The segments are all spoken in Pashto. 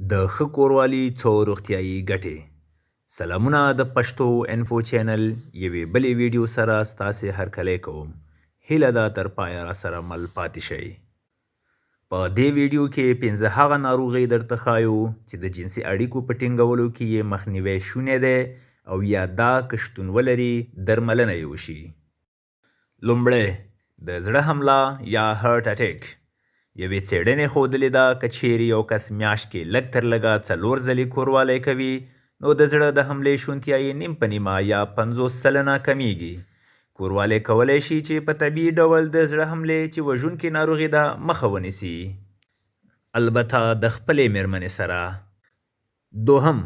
د ښه کوروالي څو روغتیایي ګټې. سلامونه د پښتو انفو چینل یوې بلې ویډیو سره ستاسې هرکلی کوم. هیله ده تر پایه راسره مل پاتې شئ. په دې ویډیو کې 15 هغه ناروغۍ درته ښایو چې د جنسي اړیکو په ټینګولو کې یې مخنیوی شونی دی او یا دا که شتون ولري درملنه یې وشي. لومړی د زړه حمله یا هارت اټیک. یوې څېړنې ښودلې ده که چیرې یو کس میاشت کې لږ تر لږه 4 ځلې کوروالی کوي نو د زړه د حملې شونتیا یې نیم په نیمه یا 50 سلنه کمیږي. کوروالی کولی شي چې په طبیعي ډول د زړه حملې چې وژونکې ناروغي ده مخه ونیسي. البته د خپلې میرمنې سره. دوهم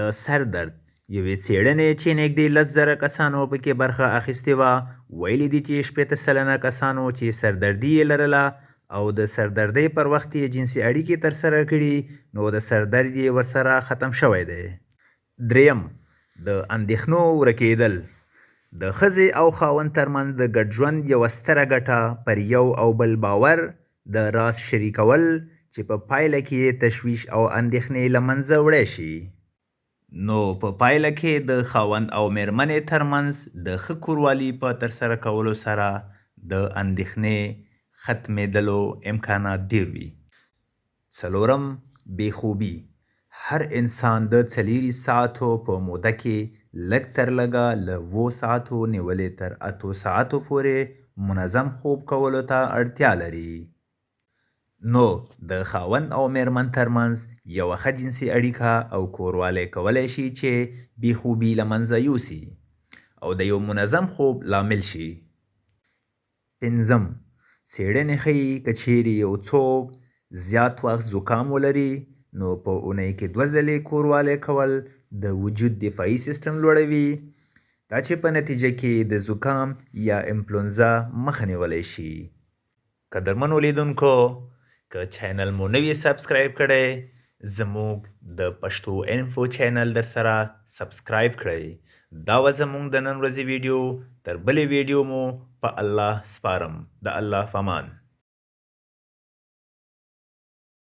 د سر درد. یوې څېړنې چې نږدې 10,000 کسانو پکې برخه اخیستې وه ویلي دي چې 80 سلنه کسانو چې سردردي یې لرله او د سردردۍ پر وخت یې جنسي اړیکې ترسره کړي نو د سردرد یې ورسره ختم شوی دی. دریم د اندېښنو ورکېدل. د ښځې او خاوند ترمنځ د ګډ ژوند یوه ستره ګټه پر یو او بل باور د راز شریکول چې په پایله کې یې تشویش او اندېښنې له منځه وړی شي. نو په پایله کې د خاوند او میرمنې ترمنځ د ښه کوروالي په ترسره کولو سره د اندېښنې ختمېدلو امکانات ډیر وي. څلورم بې خوبي. هر انسان د 4 ساعتو په موده کې لږ تر لږه له 7 ساعتو نیولې تر 8 ساعتو پورې منظم خوب کولو ته اړتیا لري. نو د خاوند او میرمن ترمنځ یوه ښه جنسي اړیکه او کوروالی کولی شي چې بې خوبي له منځه یوسي او د یو منظم خوب لامل شي. پنځم څېړنې ښیي که چیرې یو څوک زیات وخت زکام ولري نو په اونۍ کې 2 ځلې کوروالی کول د وجود دفاعي سیستم لوړوي، دا چې په نتیجه کې د زکام یا انفلونزا مخه نیولی شي. قدرمنو لیدونکو، که چینل مو نوی سبسکرایب کړی زموږ د پښتو انفو چینل در سره سبسکرایب کړئ. دا و زموږ د نن ورځې ویډیو. تر بلې ویډیو مو په الله سپارم. د الله په امان.